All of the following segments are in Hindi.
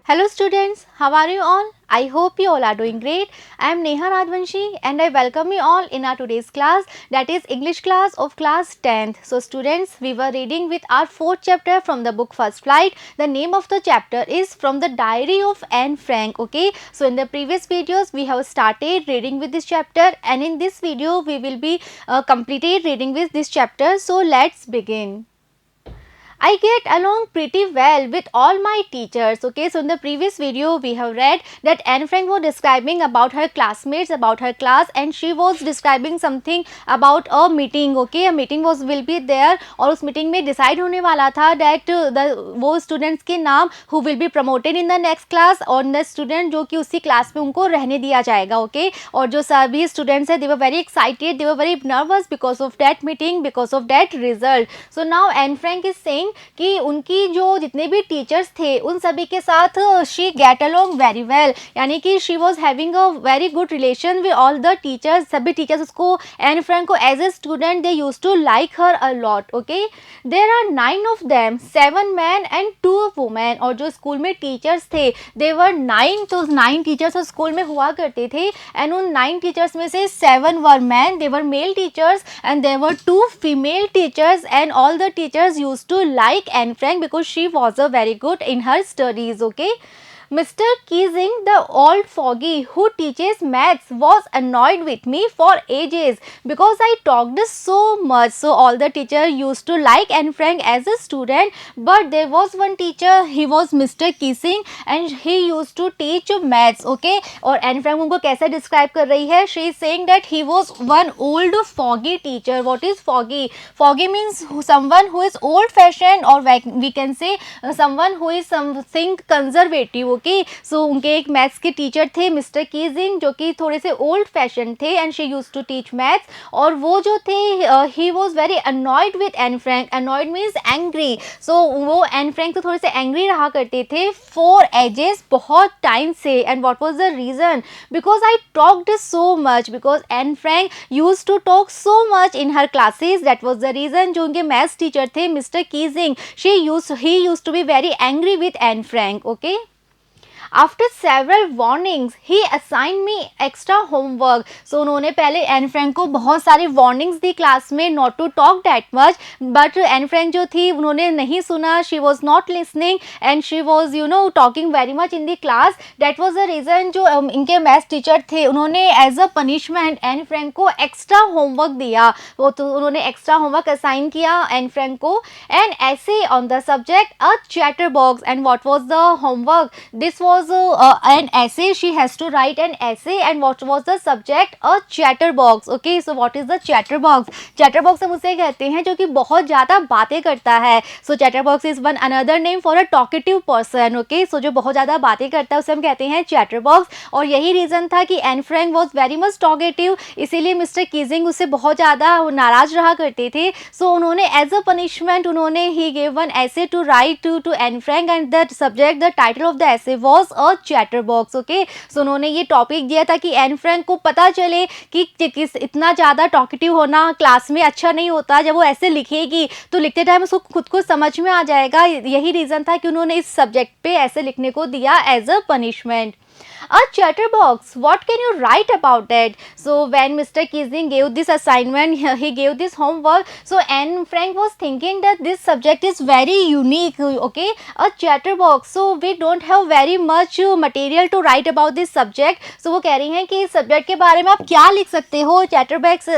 Hello students, how are you all? I hope you all are doing great. I am Neha Rajvanshi and I welcome you all in our today's class, that is English class of class 10th. So students, we were reading with our 4th chapter from the book First Flight. The name of the chapter is From the Diary of Anne Frank. Okay, so in the previous videos we have started reading with this chapter, and in this video we will be completed reading with this chapter. So let's begin. I get along pretty well with all my teachers. Okay, so in the previous video we have read that Anne Frank was describing about her classmates, about her class, and she was describing something about a meeting. Okay, a meeting will be there, और उस meeting में decide होने वाला था that वो students के नाम who will be promoted in the next class और the student जो कि उसी class में उनको रहने दिया जाएगा. Okay, और जो सभी students हैं they were very excited, they were very nervous because of that meeting, because of that result. So now Anne Frank is saying कि उनकी जो जितने भी टीचर्स थे उन सभी के साथ she get along very well, यानी कि she was having a very good relation with all the teachers. सभी टीचर्स उसको एन फ्रैंक को as a student they use to like her a lot. Okay, there are 9 of them, 7 man and 2 women. और जो स्कूल में टीचर्स थे दे वर 9, तो 9 टीचर्स उस स्कूल में हुआ करते थे, एंड उन 9 टीचर्स में से 7 were man, they were male teachers, and there were 2 female teachers, and all the teachers used to like Anne Frank because she was a very good in her studies. Okay, Mr. Keesing, the old foggy who teaches maths, was annoyed with me for ages because I talked so much. So all the teacher used to like Anne Frank as a student, but there was one teacher, he was Mr. Keesing, and he used to teach maths. Okay, और Anne Frank उनको कैसे describe कर रही है? She is saying that he was one old foggy teacher. What is foggy? Foggy means someone who is old fashioned, or we can say someone who is something conservative. Okay, so उनके एक मैथ्स के टीचर थे मिस्टर कीजिंग जो कि थोड़े से ओल्ड फैशन थे, and she used to teach maths. और वो जो थे he was very annoyed with Anne Frank. Annoyed means angry. So वो एन फ्रैंक तो थोड़े से एंग्री रहा करते थे फॉर एजेस, बहुत टाइम से. And what was the reason? Because I talked so much, because Anne Frank used to talk so much in her classes. That was the reason. जो उनके मैथ्स टीचर थे mister Keesing, he used to be very angry with Anne Frank. Okay, after several warnings he assign me extra homework. So उन्होंने पहले एन फ्रैंक को बहुत सारी वार्निंग्स दी क्लास में not to talk that much, but Anne Frank जो थी उन्होंने नहीं सुना. She was not listening and she was talking very much in the class. That was the reason. जो इनके मैथ्स टीचर थे उन्होंने as a punishment Anne Frank को एक्स्ट्रा होमवर्क दिया. वो तो उन्होंने एक्स्ट्रा होमवर्क असाइन किया एन फ्रैंक को. एंड ऐसे on the subject a chatterbox. And what was the homework? This was an essay. She has to write an essay. And what was the subject? A chatterbox. Okay, so what is the chatterbox? Chatterbox हम उसे कहते हैं जो कि बहुत ज़्यादा बातें करता है. So chatterbox is one another name for a talkative person. Okay, so जो बहुत ज़्यादा बातें करता है उसे हम कहते हैं chatterbox. और यही रीज़न था कि Anne Frank was very much talkative, इसीलिए मिस्टर कीजिंग उससे बहुत ज़्यादा नाराज़ रहा करते थे. So उन्होंने एज अ पनिशमेंट उन्होंने ही gave one essay to write to Anne Frank, and the subject, the title of the essay was a chatterbox. Okay, so उन्होंने ये टॉपिक दिया था कि एन फ्रैंक को पता चले कि किस इतना ज़्यादा टॉकेटिव होना क्लास में अच्छा नहीं होता. जब वो ऐसे लिखेगी तो लिखते टाइम उसको खुद को समझ में आ जाएगा. यही रीज़न था कि उन्होंने इस सब्जेक्ट पे ऐसे लिखने को दिया as a punishment. A chatterbox, what can you write about that? So when Mr. Keesing gave this assignment, he gave this homework, so Anne Frank was thinking that this subject is very unique. Okay, a chatterbox, so we don't have very much material to write about this subject. So वो कह रही हैं कि इस सब्जेक्ट के बारे में आप क्या लिख सकते हो. chatterbox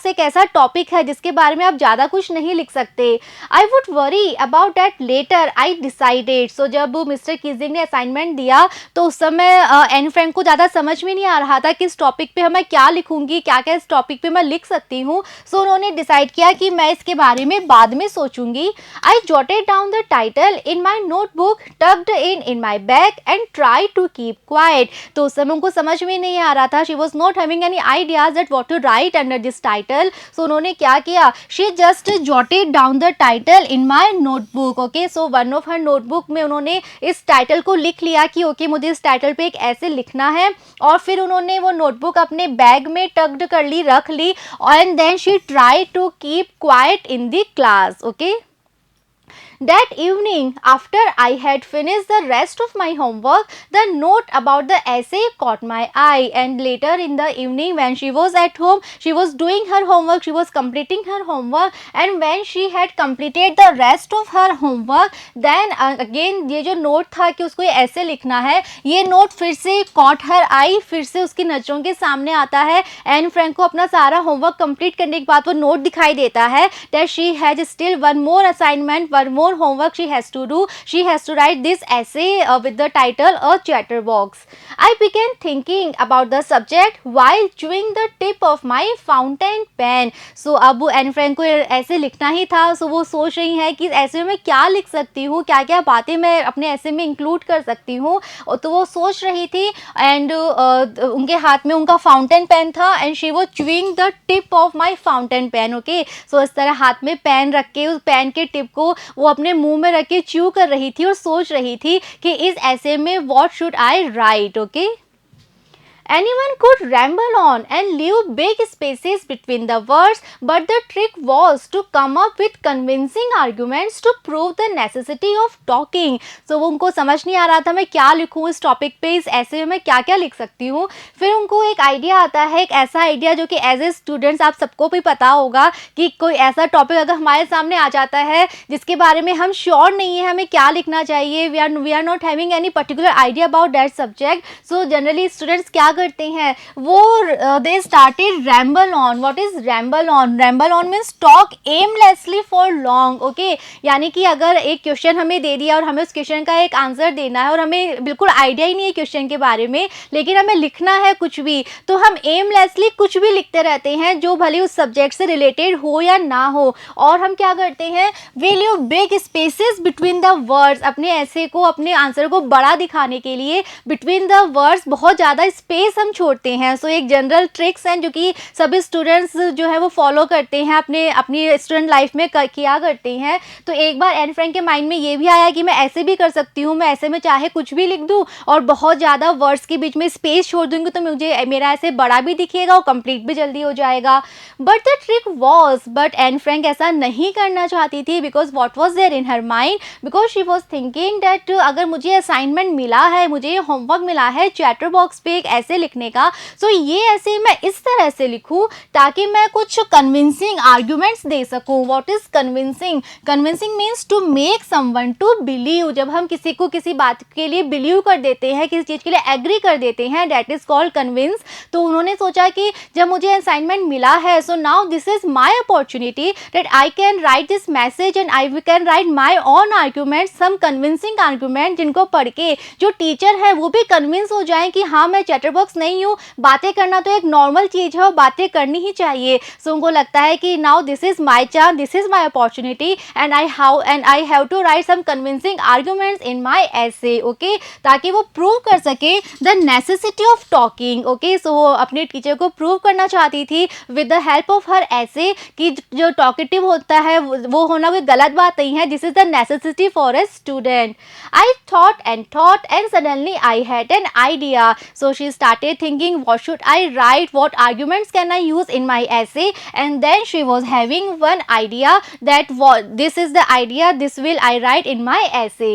एक ऐसा टॉपिक है जिसके बारे में आप ज़्यादा कुछ नहीं लिख सकते. I would worry about that later, I decided. So जब मिस्टर कीजिंग ने असाइनमेंट दिया तो उस समय एन फ्रैंक को ज़्यादा समझ में नहीं आ रहा था कि इस टॉपिक पे मैं क्या लिखूंगी, क्या क्या इस टॉपिक पे मैं लिख सकती हूँ. सो उन्होंने डिसाइड किया कि मैं इसके बारे में बाद में सोचूंगी. I jotted down the title in my notebook, tucked in my bag, and try to keep quiet. तो उस समय उनको समझ में नहीं आ रहा था. She was not having any ideas that what to write under this title. So उन्होंने क्या किया? She just jotted down the title in my notebook. Okay, so one of her notebook में उन्होंने इस टाइटल को लिख लिया कि ओके मुझे इस टाइटल पे एक ऐसे लिखना है. और फिर उन्होंने वो नोटबुक अपने बैग में टक्ड कर ली, रख ली, and then she try to keep quiet in the class. Okay, That evening, after I had finished the rest of my homework, the note about the essay caught my eye. And later in the evening, when she was at home, she was doing her homework, she was completing her homework, and when she had completed the rest of her homework, then again ये जो note था कि उसको ये ऐसे लिखना है, ये note फिर से caught her eye, फिर से उसकी नज़रों के सामने आता है. एन फ्रैंक को अपना सारा होमवर्क कंप्लीट करने के बाद वो नोट दिखाई देता है that she has still one more assignment, one more homework she has to do. She has to write this essay with the title A Chatterbox. I began thinking about the subject while chewing the tip of my fountain pen. So अब वो एन फ्रैंक को ऐसे लिखना ही था. So वो सोच रही है कि ऐसे में क्या लिख सकती हूँ, क्या क्या बातें मैं अपने ऐसे में इंक्लूड कर सकती हूँ. तो वो सोच रही थी एंड उनके हाथ में उनका फाउंटेन पेन था and she was chewing the tip of my fountain pen. Okay, so इस तरह हाथ में पेन रख के उस पेन के टिप को वो अपने मुंह में रख के च्यू कर रही थी और सोच रही थी कि इस ऐसे में what should I right. Okay, anyone could ramble on and leave big spaces between the words, but the trick was to come up with convincing arguments to prove the necessity of talking. So वो उनको समझ नहीं आ रहा था मैं क्या लिखूँ इस टॉपिक पे, इस ऐसे में मैं क्या क्या लिख सकती हूँ. फिर उनको एक आइडिया आता है, एक ऐसा आइडिया जो कि एज ए स्टूडेंट्स आप सबको भी पता होगा कि कोई ऐसा टॉपिक अगर हमारे सामने आ जाता है जिसके बारे में हम श्योर नहीं है हमें क्या लिखना चाहिए, we are not having any particular idea about that subject. So generally students क्या करते हैं, वो they started ramble on. What is ramble on? Ramble on means talk aimlessly for long. Okay, यानी कि अगर एक क्वेश्चन हमें दे दिया और हमें उस क्वेश्चन का एक आंसर देना है और हमें बिल्कुल आइडिया ही नहीं है क्वेश्चन के बारे में, लेकिन हमें लिखना है कुछ भी, तो हम एमलेसली कुछ भी लिखते रहते हैं जो भले उस सब्जेक्ट से रिलेटेड हो या ना हो. और हम क्या करते हैं, we leave big spaces between the words. अपने ऐसे को, अपने आंसर को बड़ा दिखाने के लिए बिटवीन द वर्ड्स बहुत ज़्यादा स्पेस हम छोड़ते हैं. सो एक जनरल ट्रिक्स हैं जो कि सभी स्टूडेंट्स जो है वो फॉलो करते हैं, अपनी स्टूडेंट लाइफ में किया करते हैं. तो एक बार एन फ्रैंक के माइंड में ये भी आया कि मैं ऐसे भी कर सकती हूँ, मैं ऐसे में चाहे कुछ भी लिख दूँ और बहुत ज़्यादा वर्ड्स के बीच में स्पेस छोड़ दूँगी तो मुझे मेरा ऐसे बड़ा भी दिखेगा और कंप्लीट भी जल्दी हो जाएगा. But the trick was, but Anne Frank ऐसा नहीं करना चाहती थी. Because what was there in her mind, because she was thinking that अगर मुझे असाइनमेंट मिला है, मुझे ये होमवर्क मिला है चैटर बॉक्स पे एक ऐसे लिखने का, सो ये ऐसे मैं इस तरह से लिखूं ताकि मैं कुछ कन्विंसिंग आर्ग्यूमेंट्स दे सकूं. What is convincing? Convincing means to make someone to believe. जब हम किसी को किसी बात के लिए बिलीव कर देते हैं, किसी चीज़ के लिए एग्री कर देते हैं, दैट इज कॉल्ड कन्विंस. तो उन्होंने सोचा कि जब मुझे असाइनमेंट मिला है, so now this is my opportunity that I can write this message and I can write my own argument, some convincing argument जिनको पढ़ के जो टीचर है वो भी कन्विंस हो जाएं कि हाँ मैं चैटरबॉक्स नहीं हूँ, बातें करना तो एक नॉर्मल चीज़ है और बातें करनी ही चाहिए. सो उनको लगता है कि now this is my chance, this is my opportunity and I have to write some convincing arguments in my essay. Okay, ताकि वो प्रूव कर सके the necessity of talking. Okay, so वो अपने टीचर को प्रूव करना चाहती थी with the help of her essay कि जो टॉकेटिव होता है वो होना कोई गलत बात नहीं है. This is the necessity for a student. I thought and suddenly I had an idea. So she started thinking what should I write, what arguments can I use in my essay, and then she was having one idea that this is the idea, this will I write in my essay.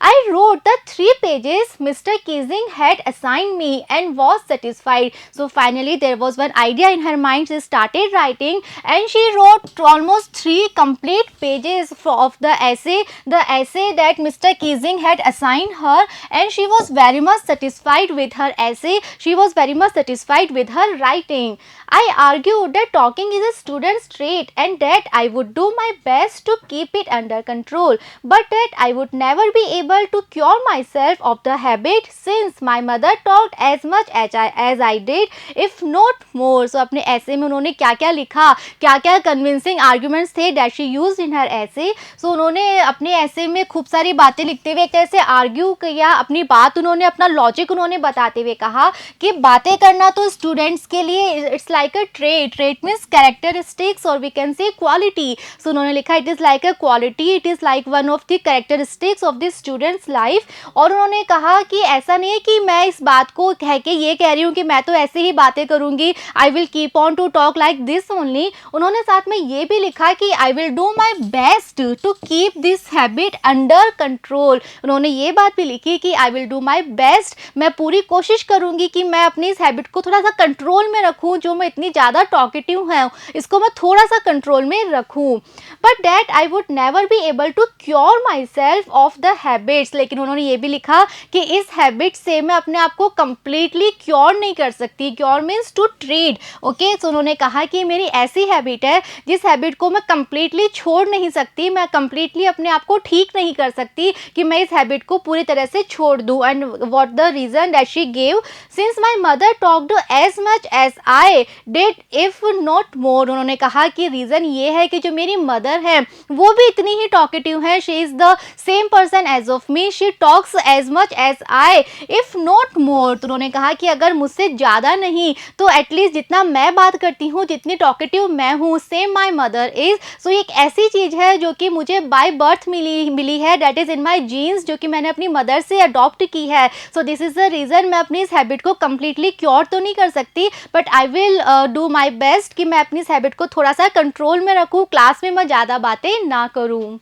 I wrote the 3 pages Mr. Keesing had assigned me and was satisfied. So finally there was one idea in her mind. She started writing and she wrote almost 3 complete pages of the essay that Mr. Keesing had assigned her, and she was very much satisfied with her essay. She was very much satisfied with her writing. I argued that talking is a student's trait and that I would do my best to keep it under control, but that I would never be able to cure myself of the habit since my mother talked as much as I did, if not more. So अपने ऐसे में उन्होंने क्या क्या लिखा, क्या क्या कन्विंसिंग आर्ग्यूमेंट्स थे that she used in her essay. So उन्होंने अपने ऐसे में खूब सारी बातें लिखते हुए एक तरह से आर्ग्यू किया, अपनी बात उन्होंने, अपना लॉजिक उन्होंने बताते हुए कहा कि बातें करना तो स्टूडेंट्स के लिए it's like a trait means characteristics और वी कैन से क्वालिटी. सो उन्होंने लिखा it is like a quality, it is like one of the characteristics of the student students life. और उन्होंने कहा कि ऐसा नहीं है कि मैं इस बात को कह के ये कह रही हूँ कि मैं तो ऐसे ही बातें करूँगी, I will keep on to talk like this only. उन्होंने साथ में ये भी लिखा कि I will do my best to keep this habit under control. उन्होंने ये बात भी लिखी कि I will do my best, मैं पूरी कोशिश करूँगी कि मैं अपनी इस हैबिट को थोड़ा सा कंट्रोल में रखूँ, जो मैं इतनी ज़्यादा टॉकेटिव है इसको मैं थोड़ा सा कंट्रोल में रखूँ। But that I would never be able to cure myself of the habits. लेकिन उन्होंने ये भी लिखा कि इस हैबिट से मैं अपने आप को कंप्लीटली क्योर नहीं कर सकती। Cure means to treat, okay. So उन्होंने कहा कि मेरी ऐसी हैबिट है जिस हैबिट को मैं कंप्लीटली छोड़ नहीं सकती, मैं कंप्लीटली अपने आप को ठीक नहीं कर सकती कि मैं इस हैबिट को पूरी तरह से छोड़ दूँ। And what the reason that she gave, since my mother talked as much as I did if not more. उन्होंने कहा कि रीज़न ये है कि जो मेरी मदर है वो भी इतनी ही टॉकेटिव है, she is the same person as of me, she talks as much as I if not more. तो उन्होंने कहा कि अगर मुझसे ज़्यादा नहीं तो एटलीस्ट जितना मैं बात करती हूँ, जितनी टॉकेटिव मैं हूँ, सेम माई मदर इज़। सो एक ऐसी चीज़ है जो कि मुझे बाय बर्थ मिली है, that is in my genes, जो कि मैंने अपनी मदर से अडॉप्ट की है। So this is the reason मैं अपनी इस हैबिट को कम्प्लीटली क्योर तो नहीं कर सकती, but I will do my best कि मैं अपनी इस हैबिट को थोड़ा सा कंट्रोल में रखूँ, क्लास में मैं ज़्यादा बातें ना करूँ।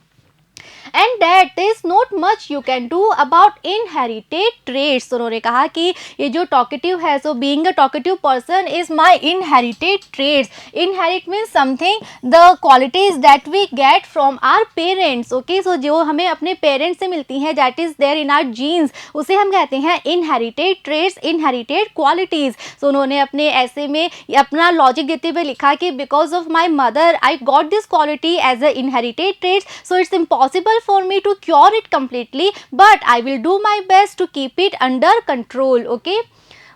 And that there is not much you can do about inherited traits। उन्होंने कहा कि ये जो टॉकेटिव है, so being a talkative person is my inherited trades. Inherit means something, the qualities that we get from our parents, okay. So जो हमें अपने पेरेंट्स से मिलती हैं, that is there in our genes, उसे हम कहते हैं inherited trades, inherited qualities. So उन्होंने अपने ऐसे में अपना लॉजिक देते हुए लिखा कि because of my mother I got this quality as a inherited traits, so it's impossible for me to cure it completely, but I will do my best to keep it under control, okay.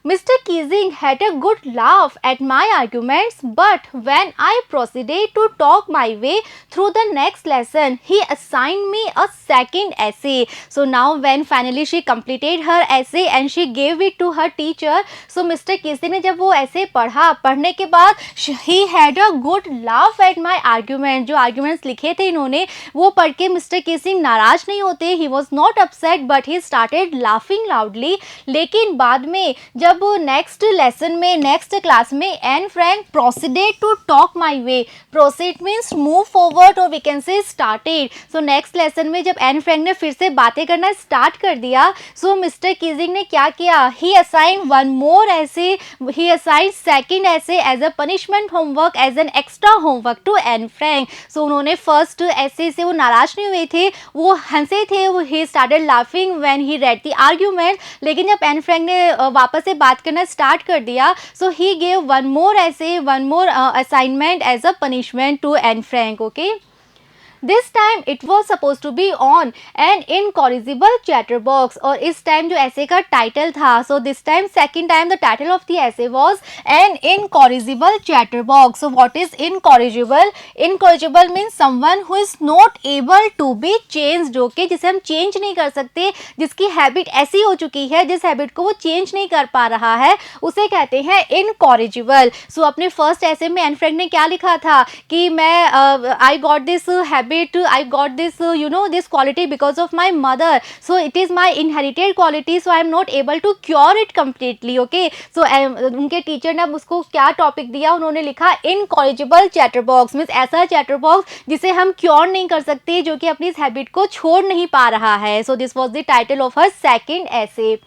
Mr. Keesing had a good laugh at my arguments, but when I proceeded to talk my way through the next lesson, he assigned me a second essay. So now when finally she completed her essay and she gave it to her teacher, so Mr. Keesing ने जब वो ऐसे पढ़ने के बाद he had a good laugh at my argument। जो arguments लिखे थे इन्होंने, वो पढ़ के Mr. Keesing नाराज नहीं होते, he was not upset but he started laughing loudly। लेकिन बाद में जब नेक्स्ट लेसन में, नेक्स्ट क्लास में Anne Frank proceeded to talk my way, proceed means move forward और we can say started. So next lesson में जब एन फ्रैंक ने फिर से बातें करना स्टार्ट कर दिया, सो मिस्टर कीजिंग ने क्या किया, ही assign one more essay, he assign second essay as a punishment homework, as an extra homework to Anne Frank. So उन्होंने फर्स्ट ऐसे से वो नाराज नहीं हुए थे, वो हंसे थे, वो he started laughing when he read the argument. लेकिन जब एन फ्रैंक ने वापस से बात करना स्टार्ट कर दिया, सो he gave one more essay, one more assignment as a punishment to Anne Frank, okay. This time it was suppose to be on an incorrigible chatterbox. और इस टाइम जो ऐसे का टाइटल था, so this time second time the title of the essay was an incorrigible chatterbox. So what is incorrigible? Incorrigible means someone who is not able to be change, जो कि जिसे हम चेंज नहीं कर सकते, जिसकी हैबिट ऐसी हो चुकी है, जिस हैबिट को वो चेंज नहीं कर पा रहा है, उसे कहते हैं इनकॉरिजिबल। सो अपने फर्स्ट ऐसे में एन फ्रैंक ने क्या लिखा था कि मैं आई got this habit, I got this this quality because of my mother, so it is my inherited quality, so I am not able to cure it completely, okay। so उनके टीचर ने अब उसको क्या टॉपिक दिया, उन्होंने लिखा इनकॉरिजिबल चैटरबॉक्स, मीन्स ऐसा चैटरबॉक्स जिसे हम क्योर नहीं कर सकते, जो कि अपनी इस हैबिट को छोड़ नहीं पा रहा है। So this was the title of her second ऐसे।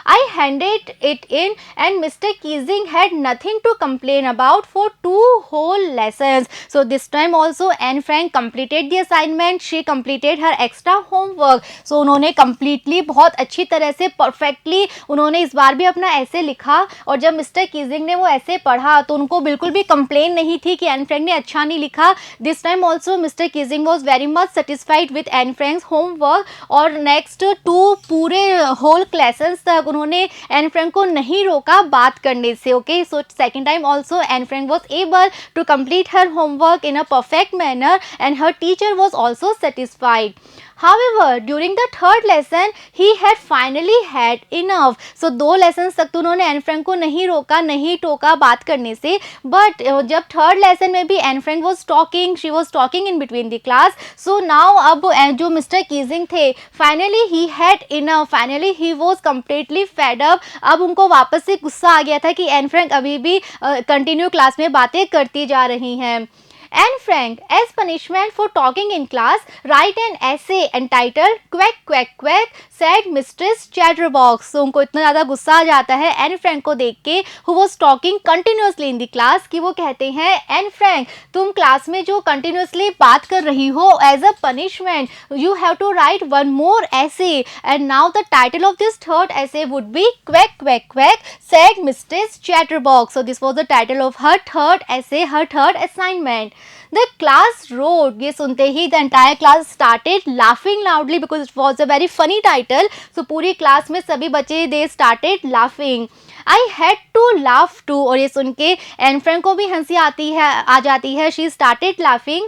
I handed it in and Mr. Keesing had nothing to complain about for 2 whole lessons. So this time also Anne Frank completed the assignment, she completed her extra homework. So उन्होंने completely बहुत अच्छी तरह से perfectly उन्होंने इस बार भी अपना ऐसे लिखा, और जब मिस्टर कीजिंग ने वो ऐसे पढ़ा तो उनको बिल्कुल भी कंप्लेन नहीं थी कि एन फ्रैंक ने अच्छा नहीं लिखा। This time also mister Keesing was very much satisfied with an Franks homework, और नेक्स्ट 2 पूरे होल क्लासेस तक उन्होंने एन फ्रैंक को नहीं रोका बात करने से, okay. So second time also Anne Frank was able to complete her homework in a perfect manner and her teacher was also satisfied. However, during the third lesson, he had finally had enough. So 2 lessons तक तो उन्होंने एन फ्रैंक को नहीं रोका, नहीं टोका बात करने से, बट जब थर्ड लेसन में भी N Frank was talking, she was talking in between the class. So now अब जो मिस्टर कीजिंग थे, finally he had enough, finally he was completely fed up. अब उनको वापस से गुस्सा आ गया था कि एन फ्रैंक अभी भी कंटिन्यू क्लास में बातें करती जा रही हैं. Anne Frank, as punishment for talking in class, write an essay entitled Quack Quack Quack, said Mistress Chatterbox. So उनको इतना ज़्यादा गुस्सा आ जाता है एन फ्रैंक को देख के, who was talking continuously in the class, कि वो कहते हैं एन फ्रैंक तुम क्लास में जो कंटिन्यूसली बात कर रही हो, as a punishment you have to write one more essay, and now the title of this third essay would be Quack Quack Quack, said Mistress Chatterbox. So this was the title of her third essay, her third assignment. The class roared. ये सुनते ही the entire class started laughing loudly because it was a very funny title. So पूरी क्लास में सभी बच्चे they started laughing. I had to laugh too. और ये सुन के एन फ्रैंक को भी हंसी आ जाती है. She started laughing.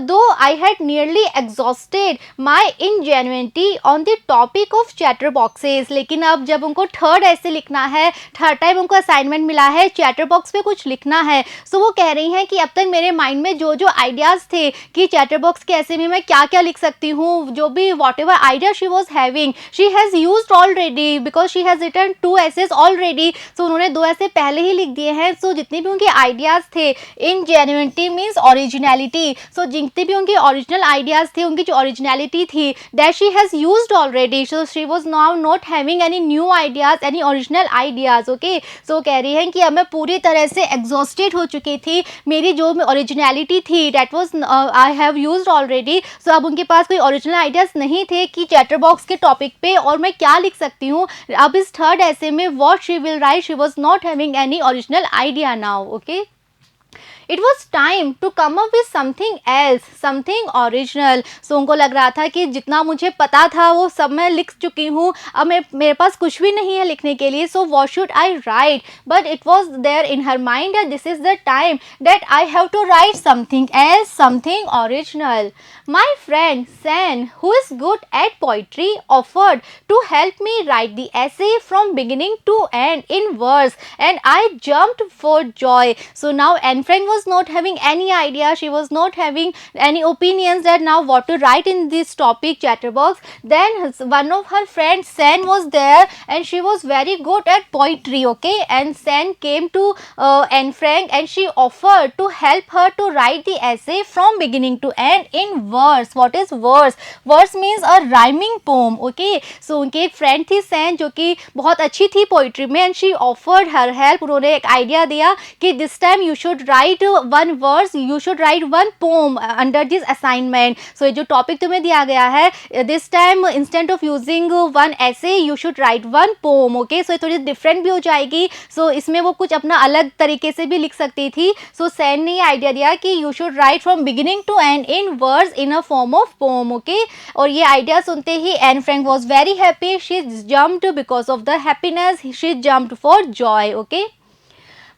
Though I had nearly exhausted my ingenuity on the topic of chatterboxes. लेकिन अब जब उनको थर्ड ऐसे लिखना है, थर्ड टाइम उनको असाइनमेंट मिला है, चैटरबॉक्स पे कुछ लिखना है, सो वो कह रही हैं कि अब तक मेरे माइंड में जो जो आइडियाज़ थे कि चैटरबॉक्स के ऐसे में मैं क्या क्या लिख सकती हूँ, जो भी whatever idea she was having, she has used already because she has written 2 essays already. So उन्होंने 2 ऐसे पहले ही लिख दिए हैं. सो जितने भी उनके आइडियाज़ थे, इन जेन्युइनिटी मीन्स ओरिजिनलिटी, सो जितने भी उनके ओरिजिनल आइडियाज़ थे, उनकी जो ओरिजिनलिटी थी, that she has used already. So she was now not having any new ideas, any original ideas. Okay, so कह रही हैं कि अब मैं पूरी तरह से एग्जॉस्टेड हो चुकी थी, मेरी जो ओरिजिनलिटी थी that was I have used already. So अब उनके पास कोई ओरिजिनल आइडियाज़ नहीं थे कि चैटरबॉक्स के टॉपिक पे और मैं क्या लिख सकती हूँ. अब इस थर्ड ऐसे में what she will write, she was not having any original idea now. Okay, it was time to come up with something else, something original. So उनको लग रहा था कि जितना मुझे पता था वो सब मैं लिख चुकी हूँ, अब मेरे पास कुछ भी नहीं है लिखने के लिए. So what should I write, but it was there in her mind that this is the time that I have to write something else, something original. My friend Sanne, who is good at poetry, offered to help me write the essay from beginning to end in verse, and I jumped for joy. So now Anne Frank was not having any idea, she was not having any opinions that now what to write in this topic chatterbox. Then one of her friends San was there and she was very good at poetry. Okay, and San came to Anne Frank and she offered to help her to write the essay from beginning to end in verse. What is verse? Verse means a rhyming poem. Okay, so उनकी एक फ्रेंड थी सैन जो कि बहुत अच्छी थी पोइट्री में, and she offered her help. उन्होंने एक आइडिया दिया कि this time you should write one verse, you should write one poem under this assignment. So ये जो टॉपिक तुम्हें दिया गया है, this time instant of using one essay you should write one poem. Okay, so ये थोड़ी डिफरेंट भी हो जाएगी. सो इसमें वो कुछ अपना अलग तरीके से भी लिख सकती थी. सो सैन ने ये आइडिया दिया कि you should write from beginning to end in verse in a form of poem. Okay, और ये आइडिया सुनते ही Anne Frank was very happy. She jumped because of the happiness, she jumped for joy. Okay,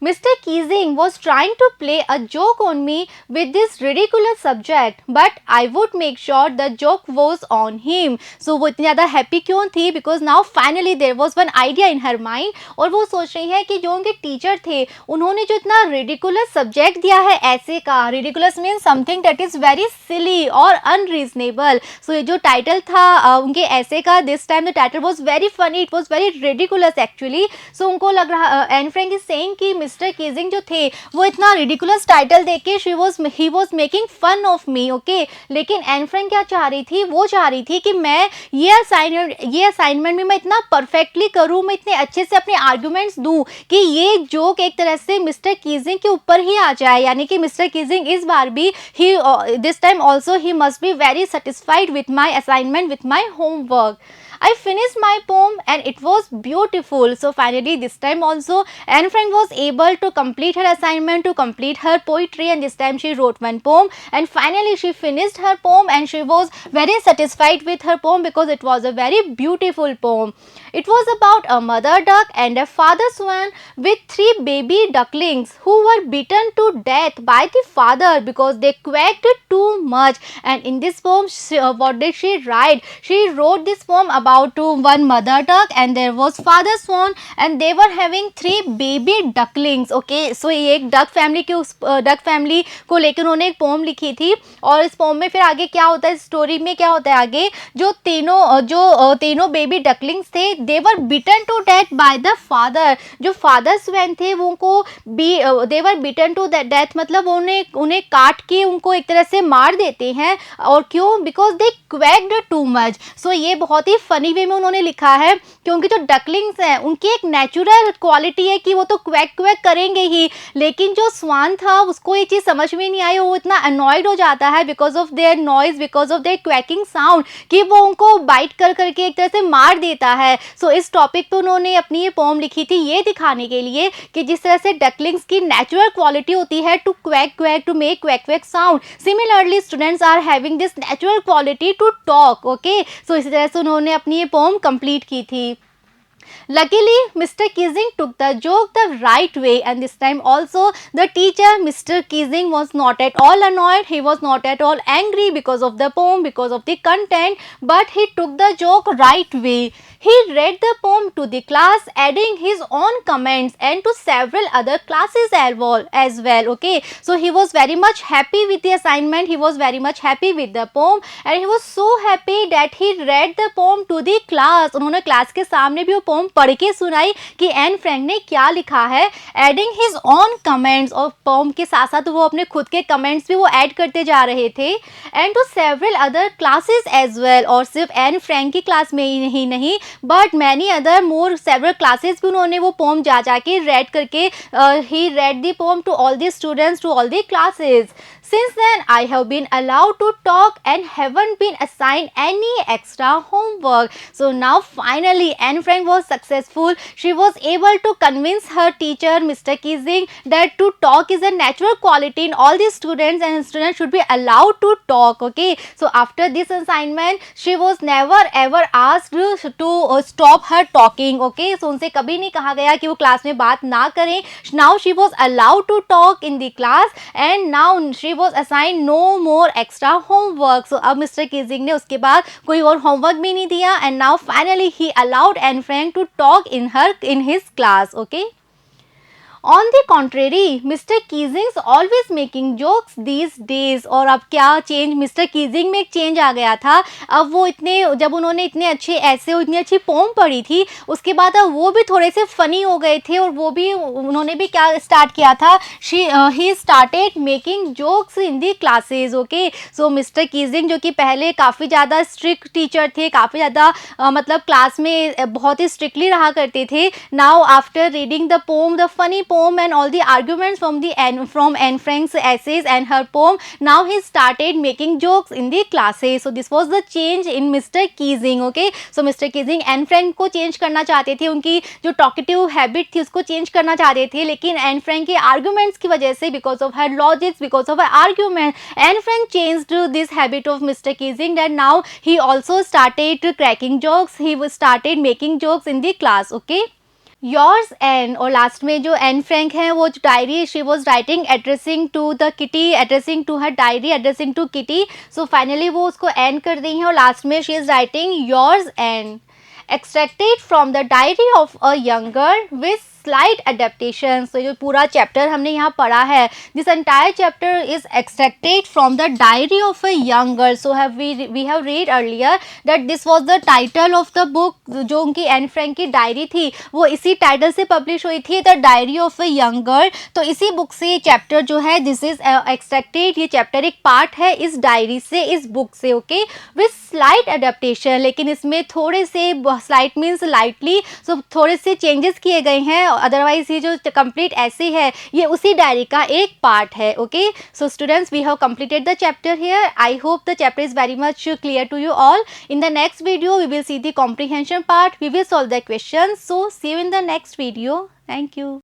Mr. Keesing was trying to play a joke on me with this ridiculous subject, but I would make sure the joke was on him. So वो इतनी ज़्यादा हैप्पी क्यों थी? Because now finally there was one idea in her mind, और वो सोच रही है कि जो उनके टीचर थे उन्होंने जो इतना ridiculous सब्जेक्ट दिया है ऐसे का, ridiculous means something that is very silly or unreasonable. So ये जो टाइटल था उनके ऐसे का, this time the title was very funny, it was very ridiculous actually. So उनको लग रहा एन फ्रैंक इज सेइंग कि मिस्टर कीजिंग जो थे वो इतना रिडिकुलस टाइटल देके ही was making fun of me. Okay, लेकिन एन फ्रैंक क्या चाह रही थी? वो चाह रही थी कि मैं ये असाइनमेंट में मैं इतना परफेक्टली करूँ, मैं इतने अच्छे से अपने आर्ग्यूमेंट्स दूँ कि ये जोक एक तरह से मिस्टर कीजिंग के ऊपर ही आ जाए. यानी कि मिस्टर कीजिंग इस बार भी this time also he must be very satisfied with my assignment, with my homework. I finished my poem and it was beautiful. So finally this time also Anne Frank was able to complete her assignment, to complete her poetry, and this time she wrote one poem and finally she finished her poem and she was very satisfied with her poem because it was a very beautiful poem. It was about a mother duck and a father swan with 3 baby ducklings who were beaten to death by the father because they quacked too much. And in this poem, what did she write? She wrote this poem about one mother duck and there was father swan and they were having 3 baby ducklings. Okay, so ये एक डक फैमिली के उस डक फैमिली को लेकर उन्होंने एक पोम लिखी थी और इस पोम में फिर आगे क्या होता है, स्टोरी में क्या होता है आगे, जो तीनों बेबी डकलिंग्स थे they were bitten to death by the father. जो फादर स्वैन थे वो उनको दे वर बिटन टू डेथ मतलब उन्हें काट के उनको एक तरह से मार देते हैं. और क्यों? Because they quacked too much. So ये बहुत ही फनी वे में उन्होंने लिखा है क्योंकि जो डकलिंग्स हैं उनकी एक नेचुरल क्वालिटी है कि वो तो क्वैक क्वैक करेंगे ही, लेकिन जो स्वान था उसको ये चीज़ समझ में नहीं आई, वो इतना अनॉयड हो जाता है because of their noise, because of their quacking sound कि वो उनको बाइट कर करके एक तरह से मार देता है. सो इस टॉपिक पे उन्होंने अपनी ये पोम लिखी थी ये दिखाने के लिए कि जिस तरह से डकलिंग्स की नेचुरल क्वालिटी होती है to quack quack, to make quack quack sound, similarly students are having this natural quality to talk. Okay, so इस तरह से उन्होंने अपनी ये पोम कंप्लीट की थी. Luckily, Mr. Keesing took the joke the right way, and this time also the teacher, Mr. Keesing, was not at all annoyed. He was not at all angry because of the poem, because of the content, but he took the joke right way. He read the poem to the class, adding his own comments and to several other classes as well. Okay, so he was very much happy with the assignment. He was very much happy with the poem, and he was so happy that he read the poem to the class. उन्होंने क्लास के सामने भी वो पोम पढ़ के सुनाई कि एन फ्रैंक ने क्या लिखा है. एडिंग हिज ऑन कमेंट्स, और पोम के साथ साथ वो अपने खुद के कमेंट्स भी वो ऐड करते जा रहे थे. And to several other classes as well, और सिर्फ एन फ्रैंक की क्लास में ही नहीं but many other more several classes भी उन्होंने वो पोम जा के रेड करके ही read the poem to all the students, to all the classes. Since then, I have been allowed to talk and haven't been assigned any extra homework. So now finally Anne Frank was successful. She was able to convince her teacher, Mr. Keesing, that to talk is a natural quality in all the students and students should be allowed to talk. Okay, so after this assignment, she was never ever asked to stop her talking. Okay, so उनसे कभी नहीं कहा गया कि वो क्लास में बात ना करें. Now she was allowed to talk in the class and now she was assigned no more extra homework. So अब मिस्टर कीजिंग ने उसके बाद कोई और होमवर्क भी नहीं दिया and now finally he allowed Anne Frank to talk in his class. Okay. On the contrary, Mr. Keesing is always making jokes these days. और अब क्या चेंज, मिस्टर कीजिंग में एक चेंज आ गया था. अब वो जब उन्होंने इतने अच्छे ऐसे इतनी अच्छी पोम पढ़ी थी उसके बाद अब वो भी थोड़े से फ़नी हो गए थे और वो भी उन्होंने भी क्या स्टार्ट किया था, he started making jokes in the classes. Okay, so mister Keesing जो कि पहले काफ़ी ज़्यादा स्ट्रिक्ट टीचर थे, काफ़ी ज़्यादा मतलब क्लास में बहुत ही स्ट्रिक्टली रहा करते थे. Now after reading the pome, the funny poem and all the arguments from Anne Frank's essays and her poem, now he started making jokes in the classes. So this was the change in Mr. Keesing. Okay, so Mr. Keesing Anne Frank को चेंज करना चाहते थे, उनकी जो टॉकेटिव हैबिट थी उसको चेंज करना चाहते थे, लेकिन Anne Frank के आर्ग्यूमेंट्स की वजह से, because of her logics, because of her argument, Anne Frank changed this habit of Mr. Keesing that now he also started cracking jokes, he started making jokes in the class. Okay. Yours Anne, और लास्ट में जो एन फ्रैंक है वो जो diary she was writing addressing to the Kitty, addressing to her diary, addressing to Kitty. So finally वो उसको एंड कर दी है और लास्ट में she is writing yours Anne, extracted from the diary of a young girl with slight adaptation. तो जो पूरा चैप्टर हमने यहाँ पढ़ा है, this entire chapter is extracted from the diary of a young girl. So we have read earlier that this was the title of the book. जो उनकी एन फ्रैंक की डायरी थी वो इसी टाइटल से पब्लिश हुई थी, the diary of a young girl. तो इसी बुक से ये चैप्टर जो है दिस इज एक्सट्रैक्टेड, ये चैप्टर एक पार्ट है इस डायरी से, इस बुक से. ओके, विथ स्लाइट एडेप्टेशन, लेकिन इसमें थोड़े से, स्लाइट मीन्स लाइटली, सो थोड़े से चेंजेस किए गए हैं अदरवाइज ये जो कंप्लीट ऐसे है ये उसी डायरी का एक पार्ट है. Okay, so students we have completed the chapter here. I hope the chapter is very much clear to you all. In the next video we will see the comprehension part. We will solve the questions. So see you in the next video. Thank you.